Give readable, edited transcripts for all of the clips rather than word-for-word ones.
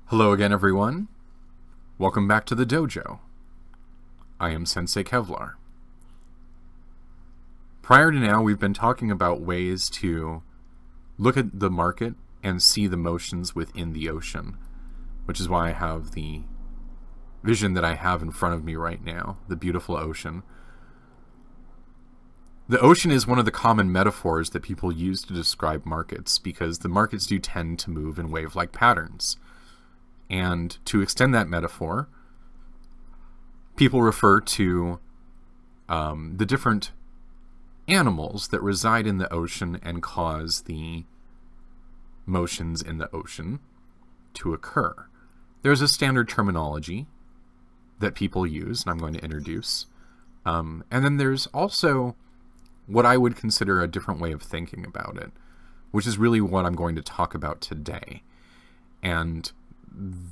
Hello again, everyone. Welcome back to the Dojo. I am Sensei Kevlar. Prior to now, we've been talking about ways to look at the market and see the motions within the ocean, which is why I have the vision that I have in front of me right now, the beautiful ocean. The ocean is one of the common metaphors that people use to describe markets because the markets do tend to move in wave-like patterns. And to extend that metaphor, people refer to the different animals that reside in the ocean and cause the motions in the ocean to occur. There's a standard terminology that people use, and I'm going to introduce. And then there's also what I would consider a different way of thinking about it, which is really what I'm going to talk about today. And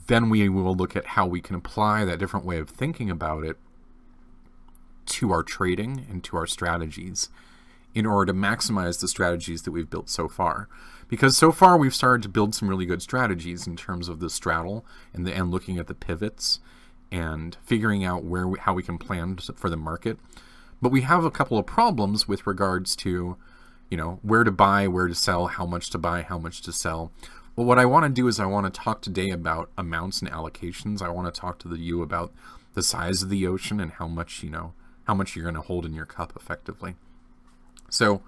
then we will look at how we can apply that different way of thinking about it to our trading and to our strategies in order to maximize the strategies that we've built so far. Because so far we've started to build some really good strategies in terms of the straddle and looking at the pivots and figuring out how we can plan for the market. But we have a couple of problems with regards to, where to buy, where to sell, how much to buy, how much to sell. Well, what I want to do is I want to talk today about amounts and allocations. I want to talk to you about the size of the ocean and how much you're going to hold in your cup effectively. So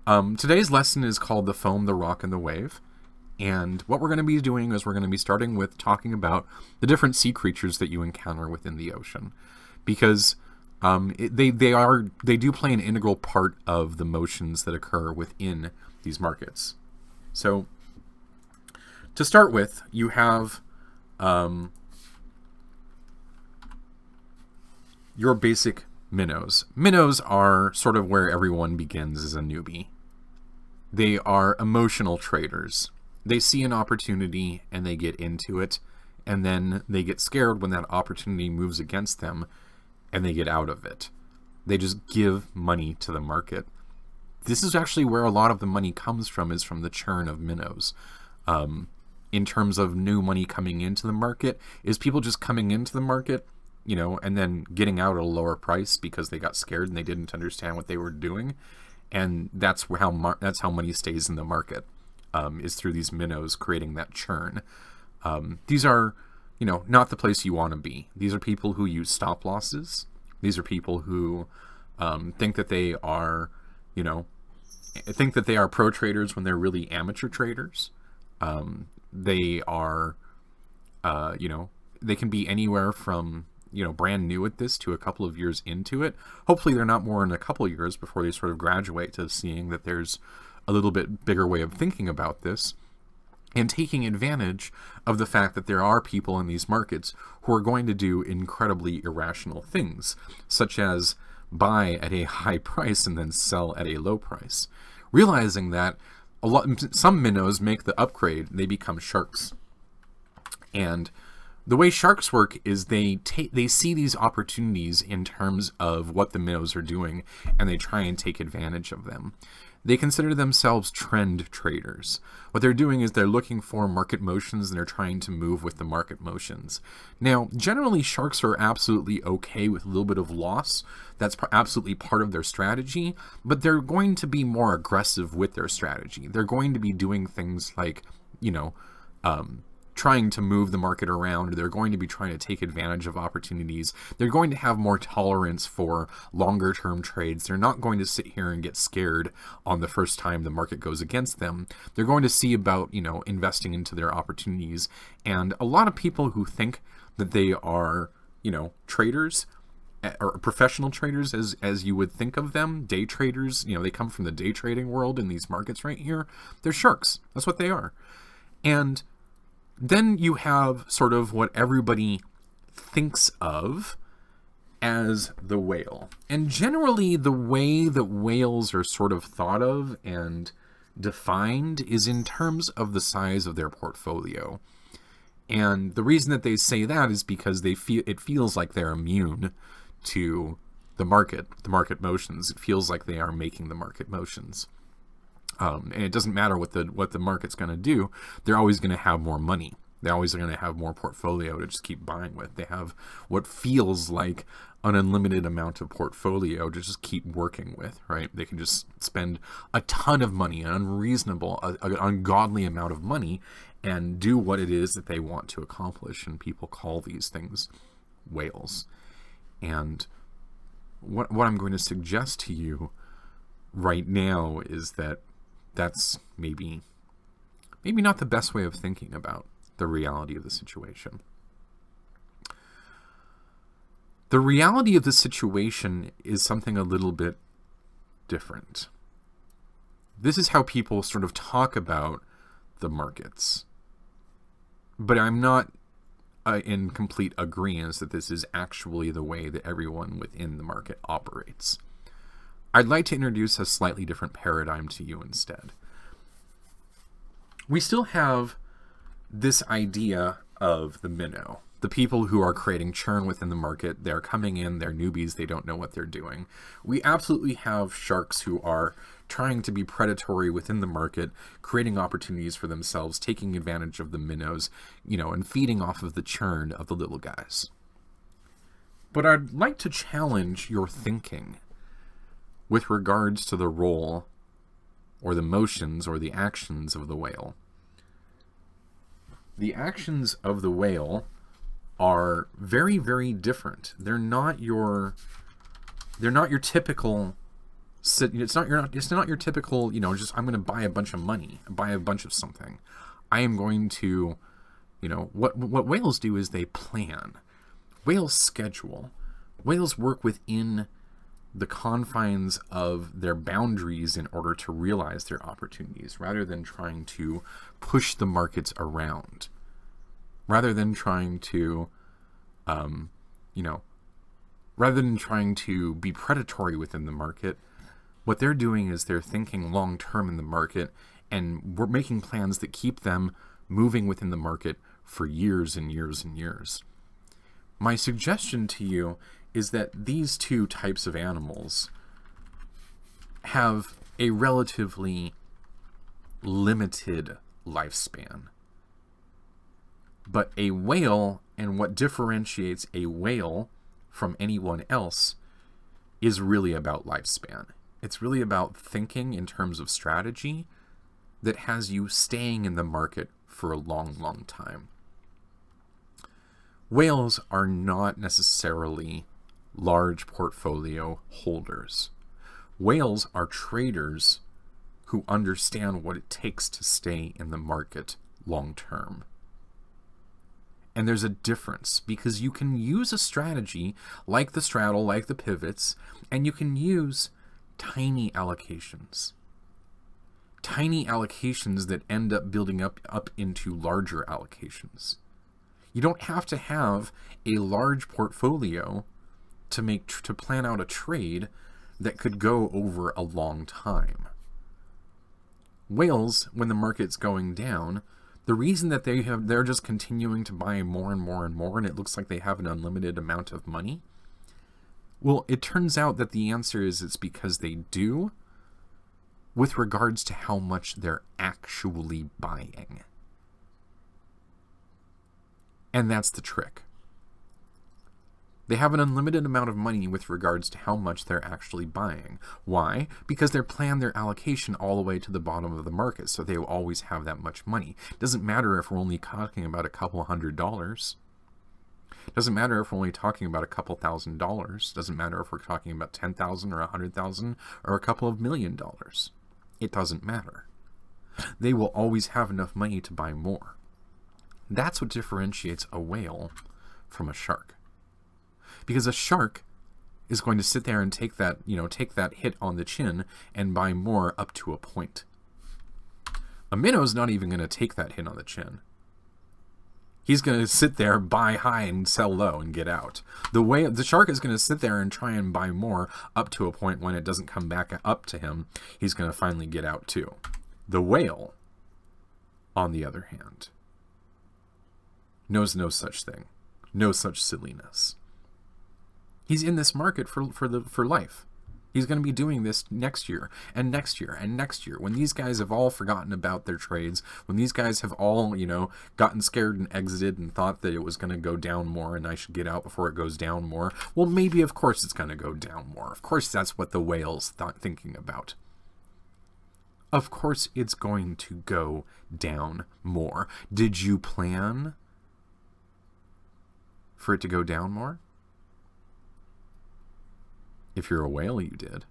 today's lesson is called The Foam, the Rock, and the Wave. And what we're going to be doing is we're going to be starting with talking about the different sea creatures that you encounter within the ocean. Because they do play an integral part of the motions that occur within these markets. So to start with, you have your basic minnows. Minnows are sort of where everyone begins as a newbie. They are emotional traders. They see an opportunity and they get into it, and then they get scared when that opportunity moves against them and they get out of it. They just give money to the market. This is actually where a lot of the money comes from, is from the churn of minnows. In terms of new money coming into the market, is people just coming into the market, and then getting out at a lower price because they got scared and they didn't understand what they were doing. And that's how money stays in the market, is through these minnows creating that churn. These are, not the place you want to be. These are people who use stop losses. These are people who think that they are, pro traders when they're really amateur traders. They are, they can be anywhere from, brand new at this to a couple of years into it. Hopefully they're not more than a couple of years before they sort of graduate to seeing that there's a little bit bigger way of thinking about this and taking advantage of the fact that there are people in these markets who are going to do incredibly irrational things, such as buy at a high price and then sell at a low price, realizing that some minnows make the upgrade, they become sharks. And the way sharks work is they see these opportunities in terms of what the minnows are doing, and they try and take advantage of them. They consider themselves trend traders. What they're doing is they're looking for market motions and they're trying to move with the market motions. Now, generally, sharks are absolutely okay with a little bit of loss. That's absolutely part of their strategy, but they're going to be more aggressive with their strategy. They're going to be doing things like, trying to move the market around. They're going to be trying to take advantage of opportunities. They're going to have more tolerance for longer term trades. They're not going to sit here and get scared on the first time the market goes against them. They're going to see about, investing into their opportunities. And a lot of people who think that they are, traders or professional traders as you would think of them, day traders, they come from the day trading world in these markets right here. They're sharks. That's what they are. And then you have sort of what everybody thinks of as the whale. And generally, the way that whales are sort of thought of and defined is in terms of the size of their portfolio. And the reason that they say that is because it feels like they're immune to the market motions. It feels like they are making the market motions. And it doesn't matter what the market's going to do. They're always going to have more money. They always are going to have more portfolio to just keep buying with. They have what feels like an unlimited amount of portfolio to just keep working with, right? They can just spend a ton of money, an unreasonable, an ungodly amount of money, and do what it is that they want to accomplish. And people call these things whales. And what I'm going to suggest to you right now is that that's maybe not the best way of thinking about the reality of the situation. The reality of the situation is something a little bit different. This is how people sort of talk about the markets. But I'm not in complete agreement that this is actually the way that everyone within the market operates. I'd like to introduce a slightly different paradigm to you instead. We still have this idea of the minnow, the people who are creating churn within the market. They're coming in, they're newbies, they don't know what they're doing. We absolutely have sharks who are trying to be predatory within the market, creating opportunities for themselves, taking advantage of the minnows, and feeding off of the churn of the little guys. But I'd like to challenge your thinking with regards to the role or the motions or the actions of the whale. The actions of the whale are very, very different. They're not your typical. It's not your typical. Just I'm going to buy a bunch of money, buy a bunch of something. I am going to, what whales do is they plan. Whales schedule. Whales work within the confines of their boundaries in order to realize their opportunities, rather than trying to push the markets around, rather than trying to be predatory within the market. What they're doing is they're thinking long term in the market, and we're making plans that keep them moving within the market for years and years and years. My suggestion to you is that these two types of animals have a relatively limited lifespan. But a whale, and what differentiates a whale from anyone else, is really about lifespan. It's really about thinking in terms of strategy that has you staying in the market for a long, long time. Whales are not necessarily large portfolio holders. Whales are traders who understand what it takes to stay in the market long term. And there's a difference, because you can use a strategy like the straddle, like the pivots, and you can use tiny allocations. Tiny allocations that end up building up into larger allocations. You don't have to have a large portfolio to plan out a trade that could go over a long time. Whales, when the market's going down, the reason that they're just continuing to buy more and more and more, and it looks like they have an unlimited amount of money, well, it turns out that the answer is it's because they do, with regards to how much they're actually buying. And that's the trick. They have an unlimited amount of money with regards to how much they're actually buying. Why? Because they plan their allocation all the way to the bottom of the market, so they will always have that much money. It doesn't matter if we're only talking about a couple $100. It doesn't matter if we're only talking about a couple $1,000. It doesn't matter if we're talking about 10,000 or 100,000 or a couple of $1 million. It doesn't matter. They will always have enough money to buy more. That's what differentiates a whale from a shark. Because a shark is going to sit there and take that hit on the chin and buy more up to a point. A minnow's not even going to take that hit on the chin. He's going to sit there, buy high and sell low and get out. The shark is going to sit there and try and buy more up to a point. When it doesn't come back up to him, he's going to finally get out too. The whale, on the other hand, knows no such thing, no such silliness. He's in this market for life. He's going to be doing this next year and next year and next year. When these guys have all forgotten about their trades, when these guys have all, gotten scared and exited and thought that it was going to go down more and I should get out before it goes down more, well, maybe, of course, it's going to go down more. Of course, that's what the whale's thinking about. Of course, it's going to go down more. Did you plan for it to go down more? If you're a whale, you did.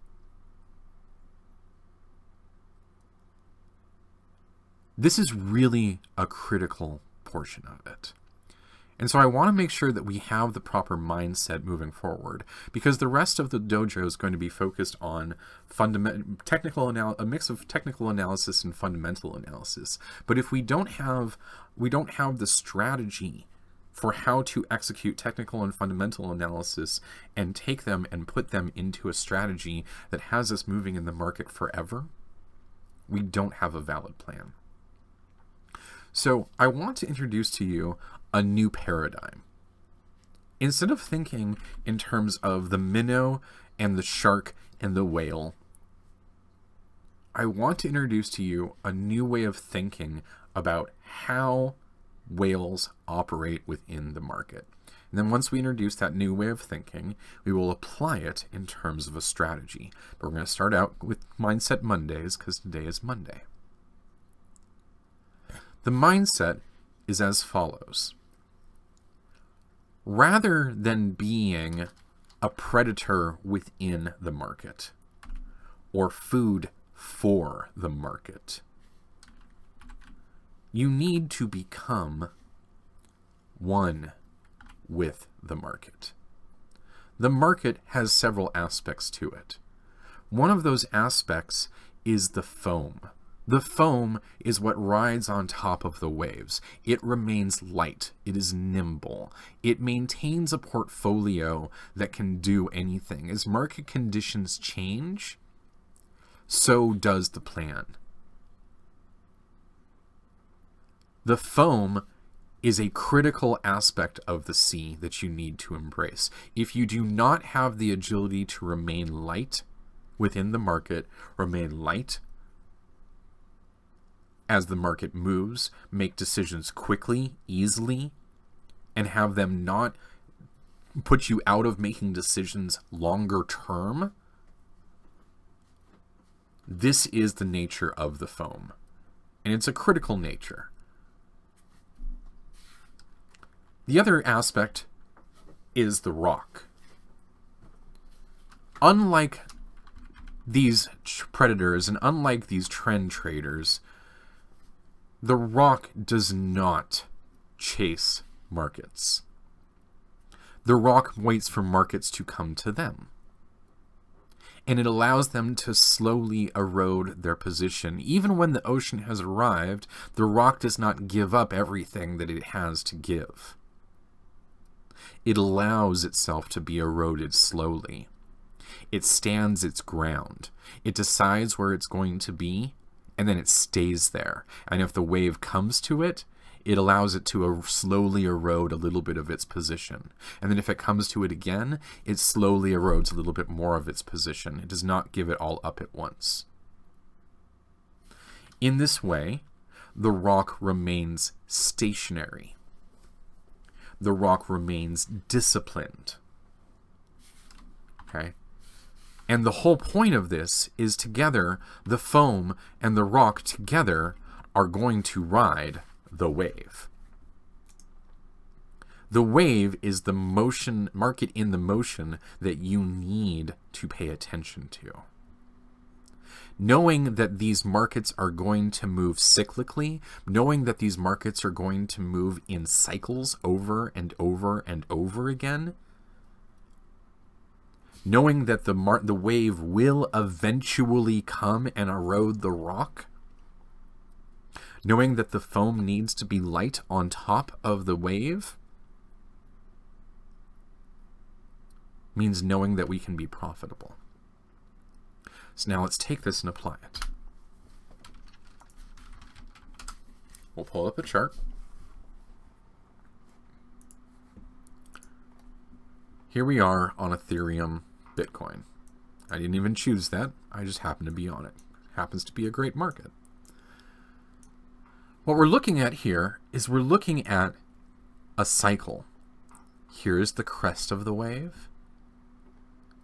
This is really a critical portion of it. And so I want to make sure that we have the proper mindset moving forward, because the rest of the dojo is going to be focused on a mix of technical analysis and fundamental analysis. But if we don't have the strategy for how to execute technical and fundamental analysis and take them and put them into a strategy that has us moving in the market forever, we don't have a valid plan. So I want to introduce to you a new paradigm. Instead of thinking in terms of the minnow and the shark and the whale, I want to introduce to you a new way of thinking about how whales operate within the market. And then once we introduce that new way of thinking, we will apply it in terms of a strategy. But we're going to start out with Mindset Mondays because today is Monday. The mindset is as follows. Rather than being a predator within the market or food for the market, you need to become one with the market. The market has several aspects to it. One of those aspects is the foam. The foam is what rides on top of the waves. It remains light. It is nimble. It maintains a portfolio that can do anything. As market conditions change, so does the plan. The foam is a critical aspect of the sea that you need to embrace. If you do not have the agility to remain light within the market, remain light as the market moves, make decisions quickly, easily, and have them not put you out of making decisions longer term, this is the nature of the foam. And it's a critical nature. The other aspect is the rock. Unlike these predators and unlike these trend traders, the rock does not chase markets. The rock waits for markets to come to them. And it allows them to slowly erode their position. Even when the ocean has arrived, the rock does not give up everything that it has to give. It allows itself to be eroded slowly. It stands its ground. It decides where it's going to be, and then it stays there. And if the wave comes to it, it allows it to slowly erode a little bit of its position. And then if it comes to it again, it slowly erodes a little bit more of its position. It does not give it all up at once. In this way, the rock remains stationary. The rock remains disciplined. Okay? And the whole point of this is together, the foam and the rock together are going to ride the wave. The wave is the motion, market in the motion that you need to pay attention to. Knowing that these markets are going to move cyclically, knowing that these markets are going to move in cycles over and over and over again, knowing that the wave will eventually come and erode the rock, knowing that the foam needs to be light on top of the wave, means knowing that we can be profitable. So now let's take this and apply it. We'll pull up a chart. Here we are on Ethereum, Bitcoin. I didn't even choose that. I just happen to be on it. Happens to be a great market. What we're looking at here is we're looking at a cycle. Here's the crest of the wave.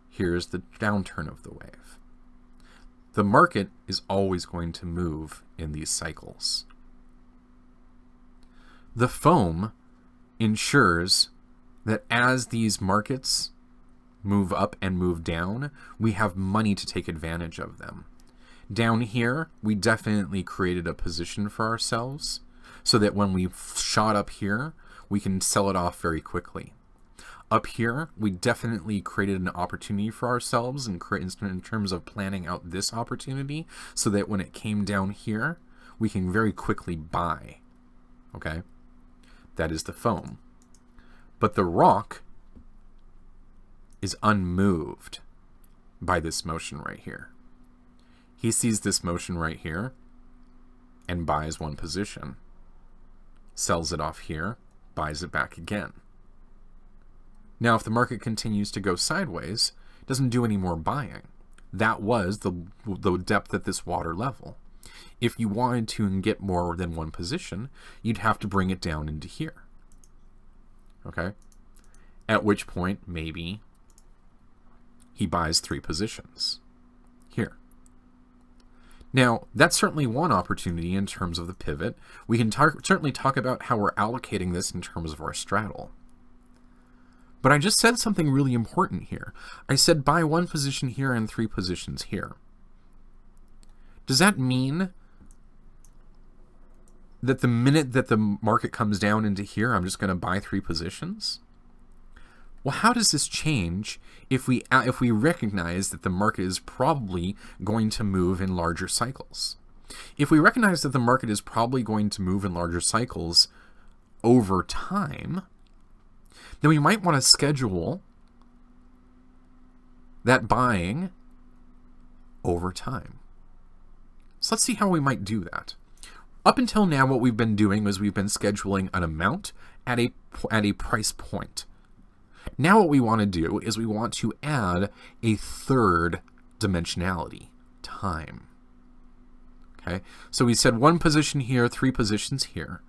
Here's the downturn of the wave. The market is always going to move in these cycles. The foam ensures that as these markets move up and move down, we have money to take advantage of them. Down here, we definitely created a position for ourselves so that when we shot up here, we can sell it off very quickly. Up here, we definitely created an opportunity for ourselves in terms of planning out this opportunity so that when it came down here, we can very quickly buy. Okay? That is the foam. But the rock is unmoved by this motion right here. He sees this motion right here and buys one position, sells it off here, buys it back again. Now, if the market continues to go sideways, it doesn't do any more buying. That was the depth at this water level. If you wanted to get more than one position, you'd have to bring it down into here. Okay? At which point, maybe he buys 3 positions here. Now, that's certainly one opportunity in terms of the pivot. We can certainly talk about how we're allocating this in terms of our straddle. But I just said something really important here. I said buy 1 position here and 3 positions here. Does that mean that the minute that the market comes down into here, I'm just going to buy 3 positions? Well, how does this change if we recognize that the market is probably going to move in larger cycles? If we recognize that the market is probably going to move in larger cycles over time, then we might want to schedule that buying over time. So let's see how we might do that. Up until now, what we've been doing is we've been scheduling an amount at a price point. Now what we want to do is we want to add a third dimensionality, time. Okay, so we said 1 position here, 3 positions here.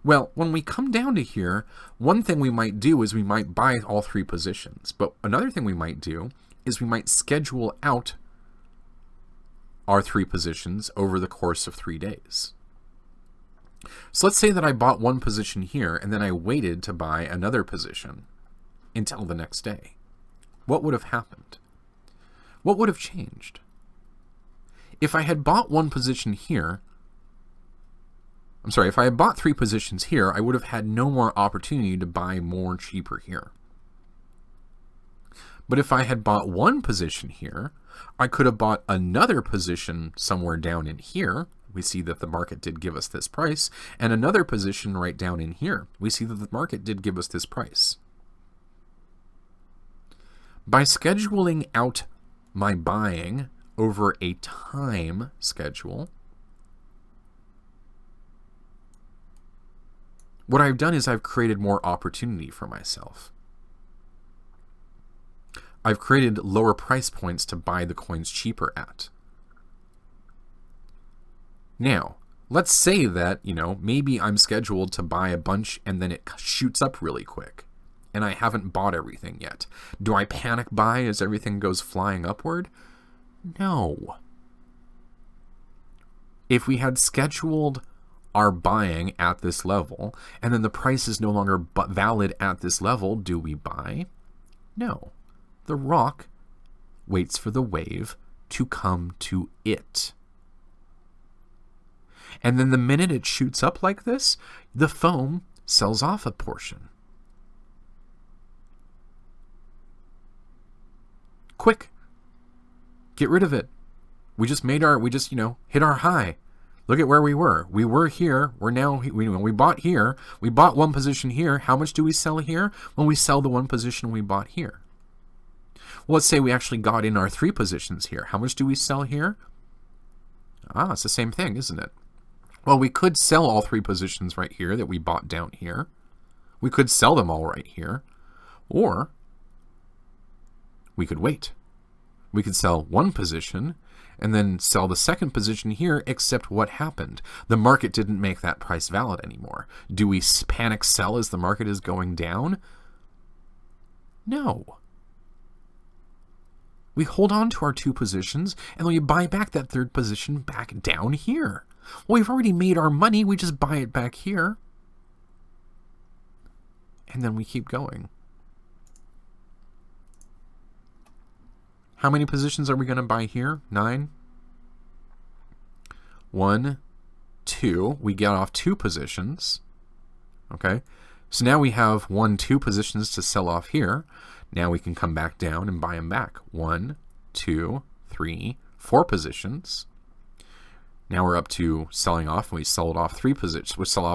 Well, when we come down to here, one thing we might do is we might buy all 3 positions. But another thing we might do is we might schedule out our 3 positions over the course of 3 days. So let's say that I bought 1 position here and then I waited to buy another position until the next day. What would have happened? What would have changed? If I had bought 1 position here, if I had bought 3 positions here, I would have had no more opportunity to buy more cheaper here. But if I had bought 1 position here, I could have bought another position somewhere down in here. We see that the market did give us this price, and another position right down in here. We see that the market did give us this price. By scheduling out my buying over a time schedule, what I've done is I've created more opportunity for myself. I've created lower price points to buy the coins cheaper at. Now, let's say that, maybe I'm scheduled to buy a bunch and then it shoots up really quick and I haven't bought everything yet. Do I panic buy as everything goes flying upward? No. If we had scheduled our buying at this level and then the price is no longer valid at this level, do we buy? No. The rock waits for the wave to come to it. And then the minute it shoots up like this, the foam sells off a portion. Quick. Get rid of it. We just hit our high. Look at where we were. We were here. We're now, we bought here. We bought 1 position here. How much do we sell here? Well, we sell the 1 position we bought here. Well, let's say we actually got in our 3 positions here. How much do we sell here? It's the same thing, isn't it? Well, we could sell all 3 positions right here that we bought down here. We could sell them all right here. Or we could wait. We could sell one position and then sell the second position here, except what happened? The market didn't make that price valid anymore. Do we panic sell as the market is going down? No. We hold on to our two positions, and then we buy back that third position back down here. Well, we've already made our money, we just buy it back here. And then we keep going. How many positions are we going to buy here? 9. 1, 2. We get off 2 positions. Okay. So now we have 1, 2 positions to sell off here. Now we can come back down and buy them back. 1, 2, 3, 4 positions. Now we're up to selling off, and we sell it off 3 positions. We sell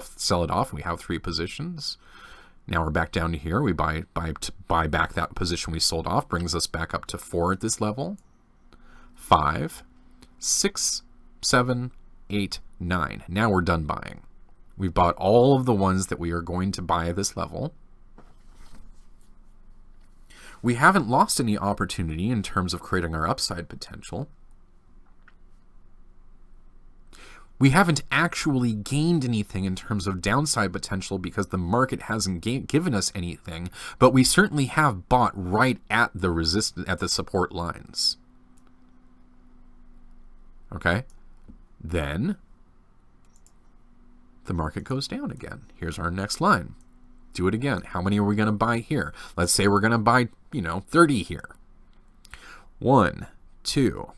it off, and we have 3 positions. Now we're back down to here. We buy back that position we sold off, brings us back up to 4 at this level. 5, 6, 7, 8, 9. Now we're done buying. We've bought all of the ones that we are going to buy at this level. We haven't lost any opportunity in terms of creating our upside potential. We haven't actually gained anything in terms of downside potential because the market hasn't given us anything, but we certainly have bought right at the support lines. Okay? Then the market goes down again. Here's our next line. Do it again. How many are we going to buy here? Let's say we're going to buy, 30 here. 1, 2,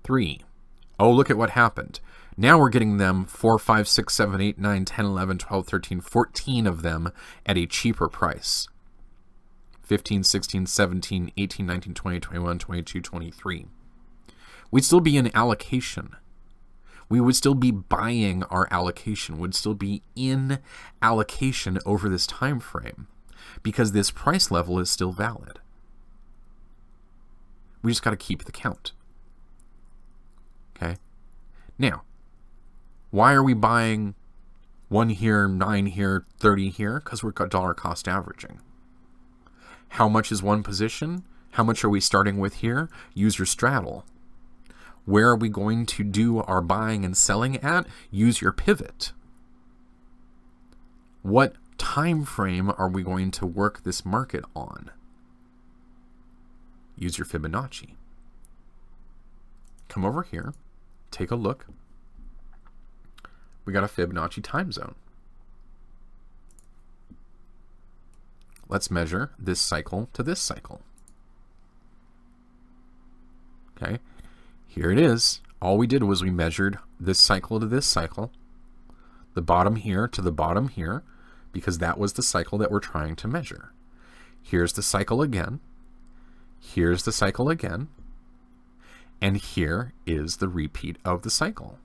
3. Oh, look at what happened. Now we're getting them 4, 5, 6, 7, 8, 9, 10, 11, 12, 13, 14 of them at a cheaper price. 15, 16, 17, 18, 19, 20, 21, 22, 23. We'd still be in allocation. We would still be buying our allocation, would still be in allocation over this time frame because this price level is still valid. We just got to keep the count. Okay. Now, why are we buying 1 here, 9 here, 30 here? Because we're dollar cost averaging. How much is one position? How much are we starting with here? Use your straddle. Where are we going to do our buying and selling at? Use your pivot. What time frame are we going to work this market on? Use your Fibonacci. Come over here. Take a look. We got a Fibonacci time zone. Let's measure this cycle to this cycle. Okay, here it is. All we did was we measured this cycle to this cycle, the bottom here to the bottom here, because that was the cycle that we're trying to measure. Here's the cycle again. Here's the cycle again. And here is the repeat of the cycle.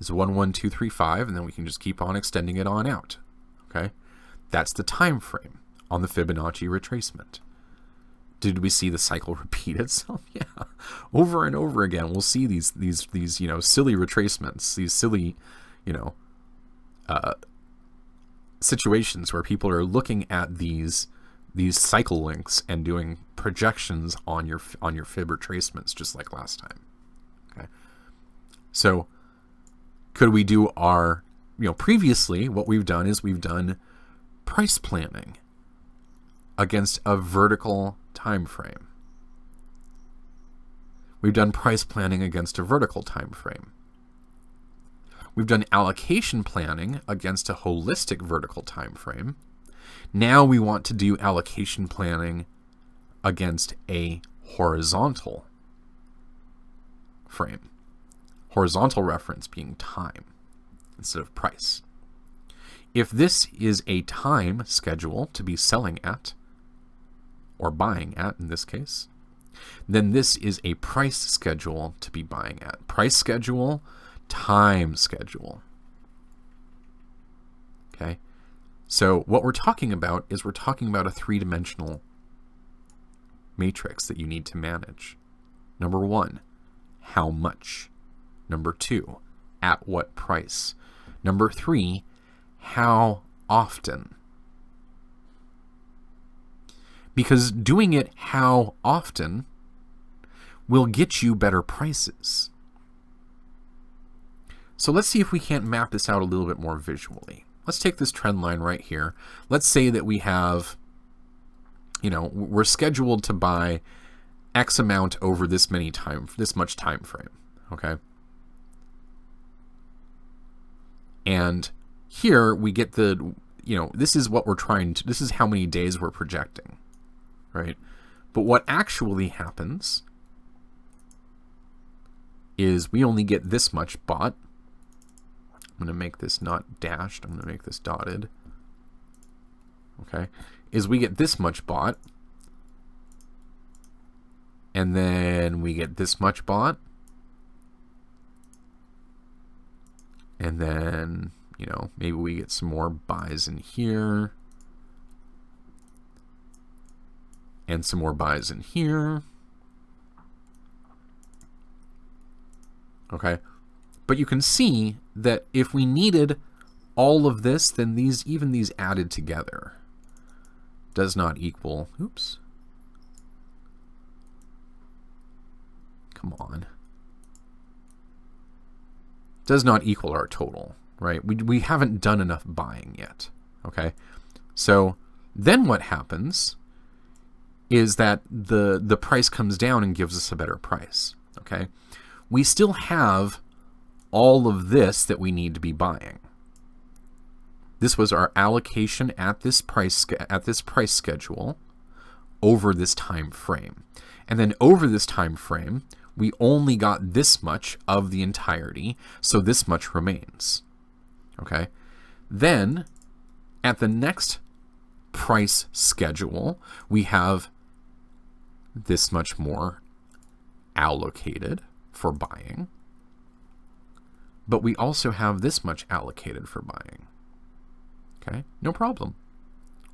It's 1, 1, 2, 3, 5, and then we can just keep on extending it on out. Okay, that's the time frame on the Fibonacci retracement. Did we see the cycle repeat itself? Yeah, over and over again. We'll see these silly retracements, these silly, situations where people are looking at these cycle links and doing projections on your fib retracements, just like last time. Okay, so could we do our previously what we've done is we've done price planning against a vertical time frame. We've done price planning against a vertical time frame. We've done allocation planning against a holistic vertical time frame. Now we want to do allocation planning against a horizontal frame. Horizontal reference being time instead of price. If this is a time schedule to be selling at, or buying at in this case, then this is a price schedule to be buying at. Price schedule, time schedule. Okay? So what we're talking about is we're talking about a 3-dimensional matrix that you need to manage. Number 1, how much? Number 2, at what price? Number 3, how often? because doing it how often will get you better prices. So let's see if we can't map this out a little bit more visually. Let's take this trend line right here. Let's say that we have, we're scheduled to buy X amount over this much time frame, okay? And here we get this is what we're this is how many days we're projecting, right? But what actually happens is we only get this much bought. I'm going to make this not dashed. I'm going to make this dotted. Okay. Is we get this much bought. And then we get this much bought. And then, maybe we get some more buys in here. And some more buys in here. Okay. But you can see that if we needed all of this, then even these added together does not equal, oops. Come on. Does not equal our total, right? We haven't done enough buying yet, okay? So then what happens is that the price comes down and gives us a better price, okay? We still have all of this that we need to be buying. This was our allocation at this price schedule over this time frame. And then over this time frame, we only got this much of the entirety, so this much remains. Okay? Then at the next price schedule, we have this much more allocated for buying. But we also have this much allocated for buying. Okay, no problem.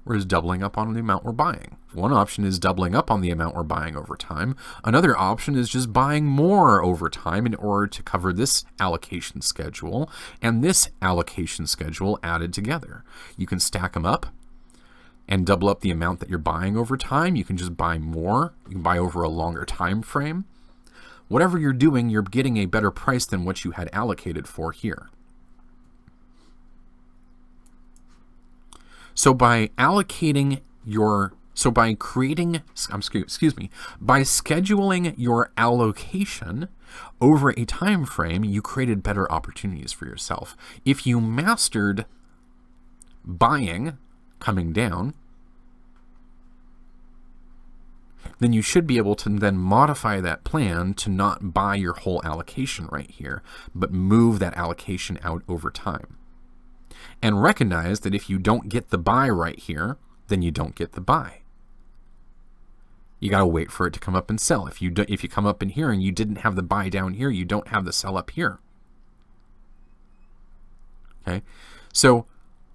We're just doubling up on the amount we're buying. One option is doubling up on the amount we're buying over time. Another option is just buying more over time in order to cover this allocation schedule and this allocation schedule added together. You can stack them up and double up the amount that you're buying over time. You can just buy more. You can buy over a longer time frame. Whatever you're doing, you're getting a better price than what you had allocated for here. So by scheduling your allocation over a time frame, you created better opportunities for yourself. If you mastered buying coming down, then you should be able to then modify that plan to not buy your whole allocation right here, but move that allocation out over time. And recognize that if you don't get the buy right here, then you don't get the buy. You got to wait for it to come up and sell. If you come up in here and you didn't have the buy down here, you don't have the sell up here. Okay? So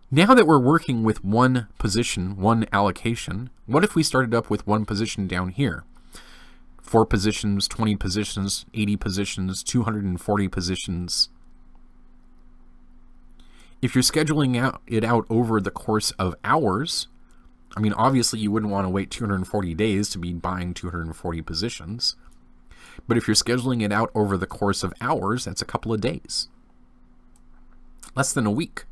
now that we're working with one position, one allocation, what if we started up with one position down here? 4 positions, 20 positions, 80 positions, 240 positions. If you're scheduling it out over the course of hours, I mean, obviously you wouldn't want to wait 240 days to be buying 240 positions. But if you're scheduling it out over the course of hours, that's a couple of days. Less than a week.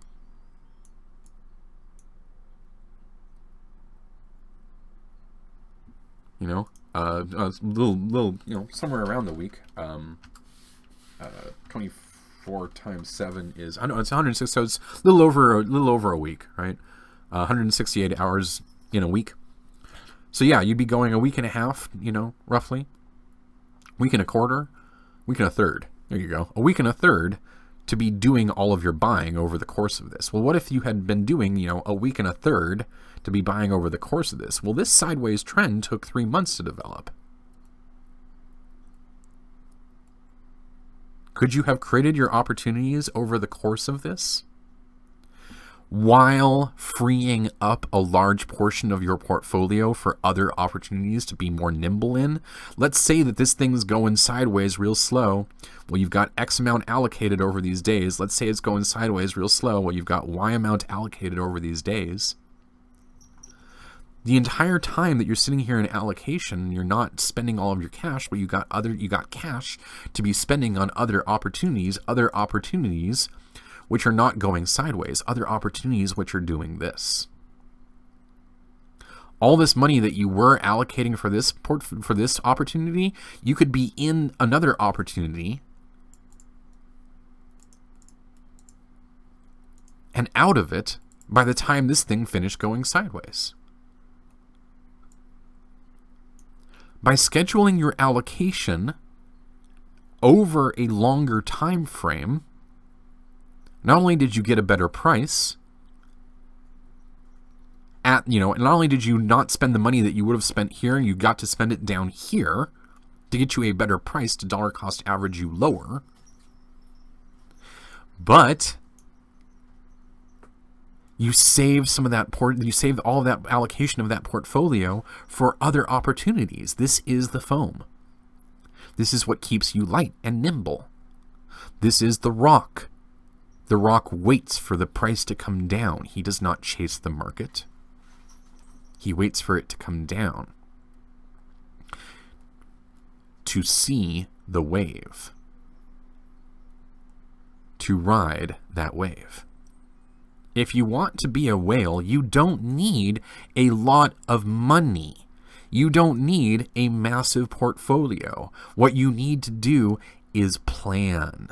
Somewhere around the week. 24 times 7 is, I know it's 106, so it's a little over a week, right? 168 hours in a week. So yeah, you'd be going a week and a half, roughly. Week and a quarter, week and a third. There you go. A week and a third to be doing all of your buying over the course of this. Well, what if you had been doing, a week and a third to be buying over the course of this? Well, this sideways trend took 3 months to develop. Could you have created your opportunities over the course of this while freeing up a large portion of your portfolio for other opportunities to be more nimble in? Let's say that this thing's going sideways real slow. Well, you've got X amount allocated over these days. Let's say it's going sideways real slow. Well, you've got Y amount allocated over these days. The entire time that you're sitting here in allocation, you're not spending all of your cash, but you got cash to be spending on other opportunities which are not going sideways, other opportunities which are doing this. All this money that you were allocating for this opportunity, you could be in another opportunity and out of it by the time this thing finished going sideways. By scheduling your allocation over a longer time frame, not only did you get a better price, not only did you not spend the money that you would have spent here, you got to spend it down here to get you a better price to dollar cost average you lower, but you save some of that you save all of that allocation of that portfolio for other opportunities. This is the foam. This is what keeps you light and nimble. This is the rock. The rock waits for the price to come down. He does not chase the market. He waits for it to come down to see the wave, to ride that wave. If you want to be a whale, you don't need a lot of money. You don't need a massive portfolio. What you need to do is plan.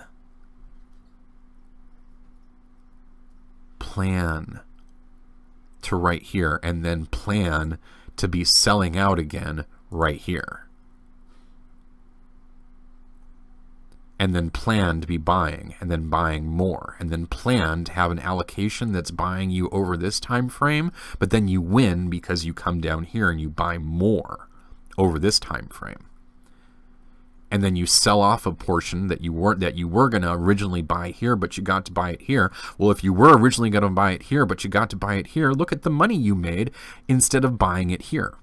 Plan to right here, and then plan to be selling out again right here. And then plan to be buying, and then buying more, and then plan to have an allocation that's buying you over this time frame, but then you win because you come down here and you buy more over this time frame. And then you sell off a portion that you were going to originally buy here, but you got to buy it here. Well, if you were originally going to buy it here, but you got to buy it here, look at the money you made instead of buying it here.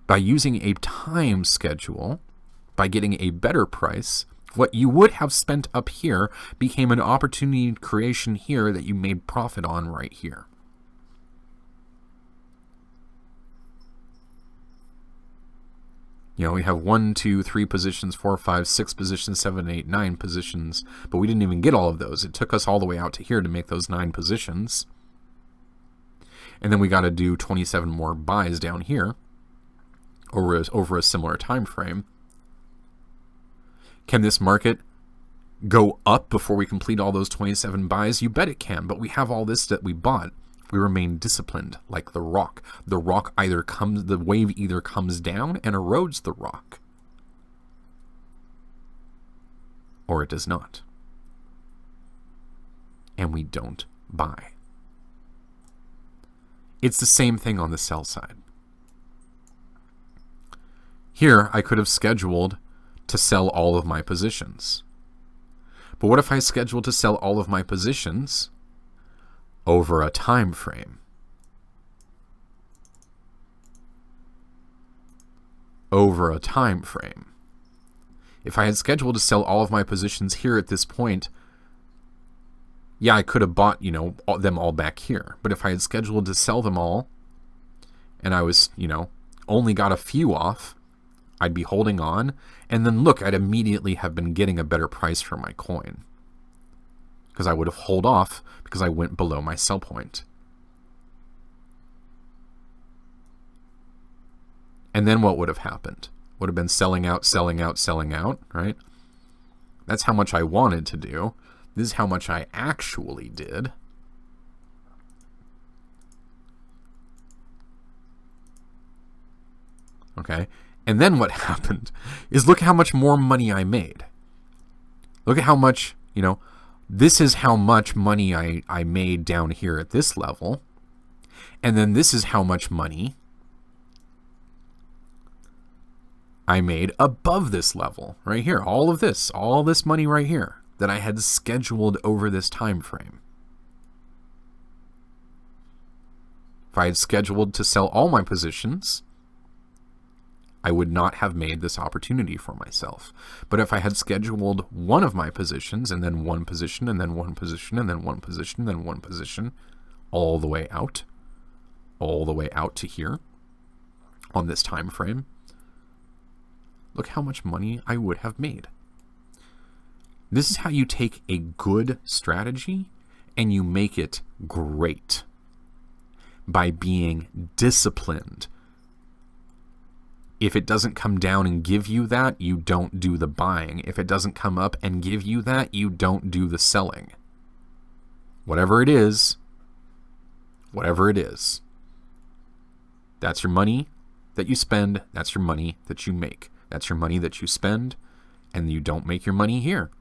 By using a time schedule, by getting a better price, what you would have spent up here became an opportunity creation here that you made profit on right here. We have 1, 2, 3 positions, 4, 5, 6 positions, 7, 8, 9 positions, but we didn't even get all of those. It took us all the way out to here to make those 9 positions. And then we got to do 27 more buys down here over a similar time frame. Can this market go up before we complete all those 27 buys? You bet it can, but we have all this that we bought. We remain disciplined like the rock. The wave either comes down and erodes the rock, or it does not. And we don't buy. It's the same thing on the sell side. Here, I could have scheduled to sell all of my positions. But what if I scheduled to sell all of my positions over a time frame? Over a time frame. If I had scheduled to sell all of my positions here at this point, yeah, I could have bought, them all back here. But if I had scheduled to sell them all, and I was, only got a few off, I'd be holding on, and then look, I'd immediately have been getting a better price for my coin. Because I would have held off because I went below my sell point. And then what would have happened? Would have been selling out, selling out, selling out, right? That's how much I wanted to do. This is how much I actually did. Okay? And then what happened is look how much more money I made. Look at how much, this is how much money I made down here at this level. And then this is how much money I made above this level right here. All this money right here that I had scheduled over this time frame. If I had scheduled to sell all my positions, I would not have made this opportunity for myself. But if I had scheduled one of my positions, and then one position, and then one position, and then one position, and then one position, all the way out to here on this time frame, look how much money I would have made. This is how you take a good strategy and you make it great, by being disciplined. If it doesn't come down and give you that, you don't do the buying. If it doesn't come up and give you that, you don't do the selling. Whatever it is, that's your money that you spend, that's your money that you make. That's your money that you spend, and you don't make your money here.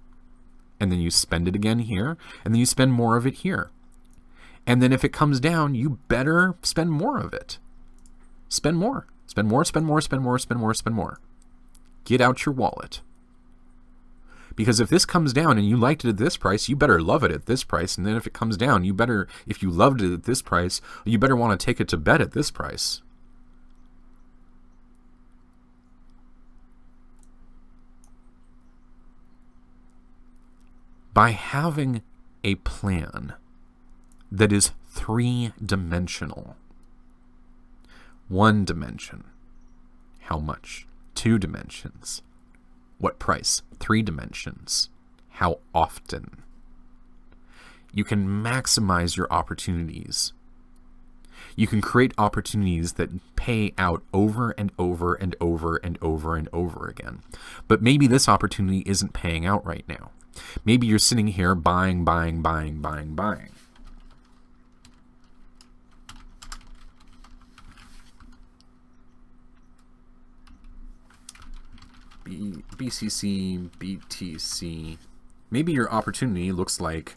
And then you spend it again here, and then you spend more of it here. And then if it comes down, you better spend more of it. Spend more. Spend more, spend more, spend more, spend more, spend more. Get out your wallet. Because if this comes down and you liked it at this price, you better love it at this price. And then if it comes down, you better, if you loved it at this price, you better want to take it to bed at this price. By having a plan that is three-dimensional. 1 dimension. How much? 2 dimensions. What price? 3 dimensions. How often? You can maximize your opportunities. You can create opportunities that pay out over and over and over and over and over again. But maybe this opportunity isn't paying out right now. Maybe you're sitting here buying. BCC, BTC. Maybe your opportunity looks like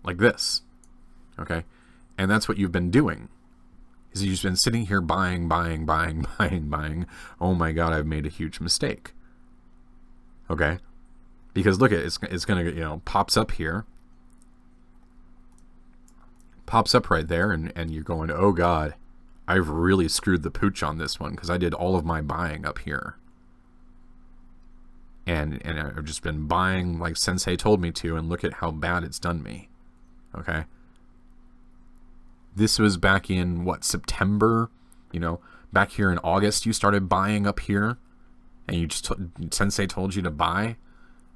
this, okay? And that's what you've been doing. Is you've been sitting here buying. Oh my God, I've made a huge mistake. Okay? Because look at it, it's gonna, pops up here. Pops up right there, and you're going, oh God, I've really screwed the pooch on this one because I did all of my buying up here. And I've just been buying like Sensei told me to, and look at how bad it's done me. Okay? This was back in, September? Back here in August, you started buying up here, and you just Sensei told you to buy,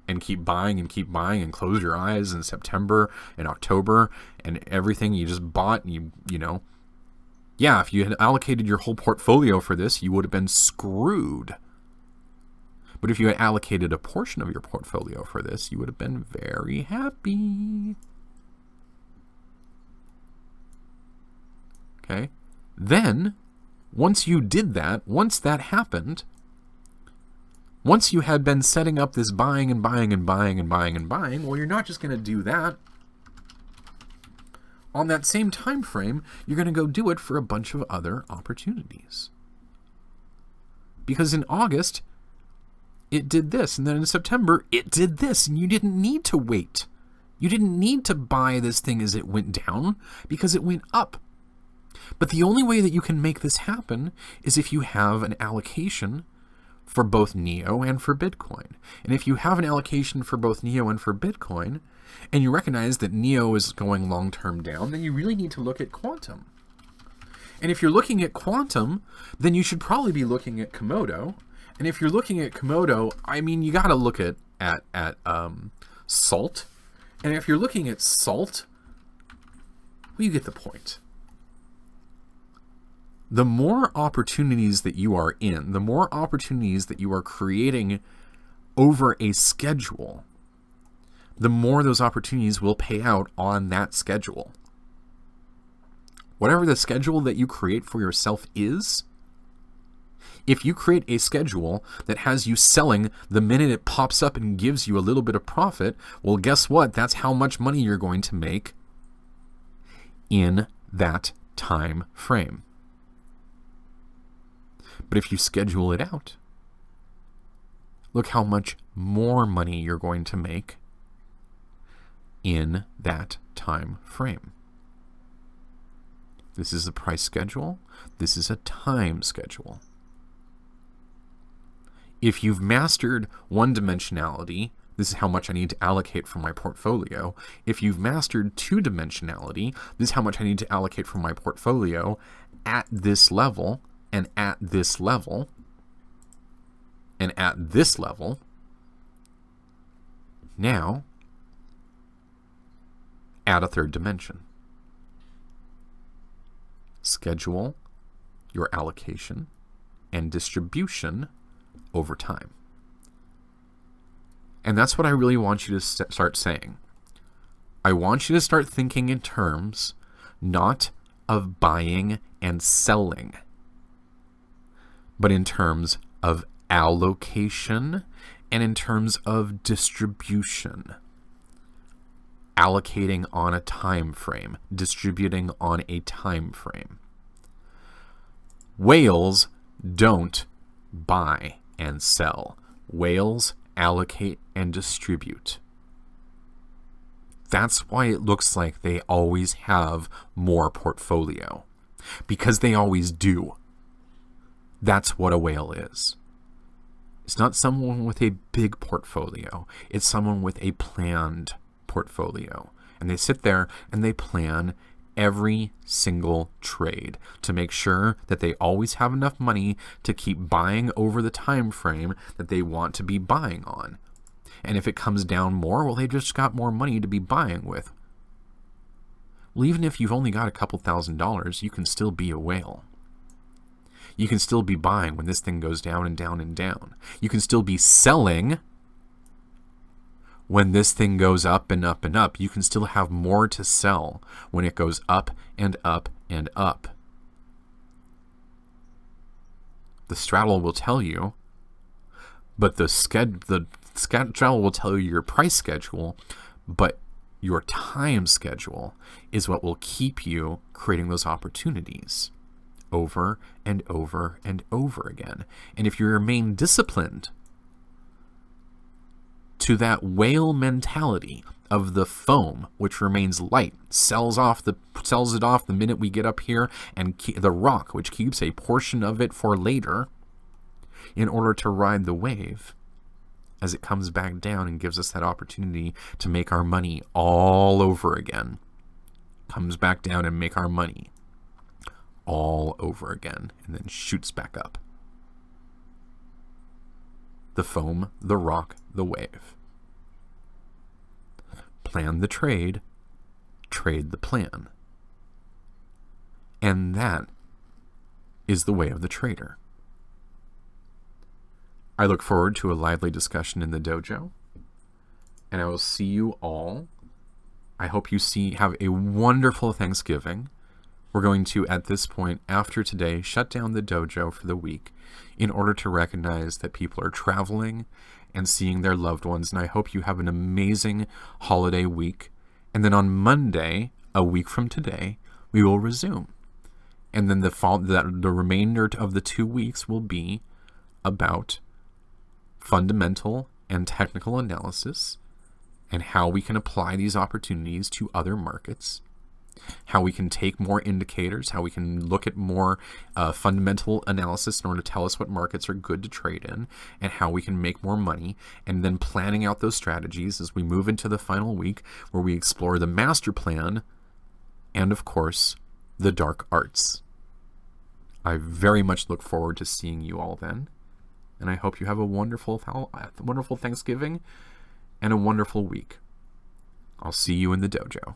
and keep buying and close your eyes in September and October, and everything you just bought, and yeah, if you had allocated your whole portfolio for this, you would have been screwed. But if you had allocated a portion of your portfolio for this, you would have been very happy. Okay? Then, once you did that, once that happened, once you had been setting up this buying, well, you're not just going to do that. On that same time frame, you're going to go do it for a bunch of other opportunities. Because in August, it did this, and then in September, it did this, and you didn't need to wait. You didn't need to buy this thing as it went down, because it went up. But the only way that you can make this happen is if you have an allocation for both NEO and for Bitcoin. And if you have an allocation for both NEO and for Bitcoin, and you recognize that NEO is going long-term down, then you really need to look at Quantum. And if you're looking at Quantum, then you should probably be looking at Komodo. And if you're looking at Komodo, I mean, you got to look at Salt. And if you're looking at Salt, well, you get the point. The more opportunities that you are in, the more opportunities that you are creating over a schedule, the more those opportunities will pay out on that schedule. Whatever the schedule that you create for yourself is, if you create a schedule that has you selling the minute it pops up and gives you a little bit of profit, well, guess what? That's how much money you're going to make in that time frame. But if you schedule it out, look how much more money you're going to make in that time frame. This is a price schedule. This is a time schedule. If you've mastered one dimensionality, This is how much I need to allocate from my portfolio. If you've mastered two-dimensionality, this is how much I need to allocate from my portfolio at this level, and at this level, and at this level. Now, add a third dimension. Schedule your allocation and distribution over time. And that's what I really want you to start saying. I want you to start thinking in terms not of buying and selling, but in terms of allocation and in terms of distribution. Allocating on a time frame, distributing on a time frame. Whales don't buy and sell. Whales allocate and distribute. That's why it looks like they always have more portfolio, because they always do. That's what a whale is. It's not someone with a big portfolio. It's someone with a planned portfolio. And they sit there and they plan every single trade to make sure that they always have enough money to keep buying over the time frame that they want to be buying on. And if it comes down more, well, they just got more money to be buying with. Well, even if you've only got a couple $1,000s, you can still be a whale. You can still be buying when this thing goes down and down and down. You can still be selling when this thing goes up and up and up. You can still have more to sell when it goes up and up and up. The straddle will tell you, but the straddle will tell you your price schedule, but your time schedule is what will keep you creating those opportunities over and over and over again. And if you remain disciplined to that whale mentality of the foam, which remains light, sells it off the minute we get up here, and the rock, which keeps a portion of it for later, in order to ride the wave as it comes back down and gives us that opportunity to make our money all over again. Comes back down and make our money all over again, and then shoots back up. The foam, the rock, the wave. Plan the trade, trade the plan. And that is the way of the trader. I look forward to a lively discussion in the dojo, and I will see you all. I hope you have a wonderful Thanksgiving. We're going to, at this point, after today, shut down the dojo for the week in order to recognize that people are traveling and seeing their loved ones. And I hope you have an amazing holiday week. And then on Monday, a week from today, we will resume. And then the remainder of the 2 weeks will be about fundamental and technical analysis and how we can apply these opportunities to other markets, how we can take more indicators, how we can look at more fundamental analysis in order to tell us what markets are good to trade in, and how we can make more money, and then planning out those strategies as we move into the final week where we explore the master plan and, of course, the dark arts. I very much look forward to seeing you all then, and I hope you have a wonderful Thanksgiving and a wonderful week. I'll see you in the dojo.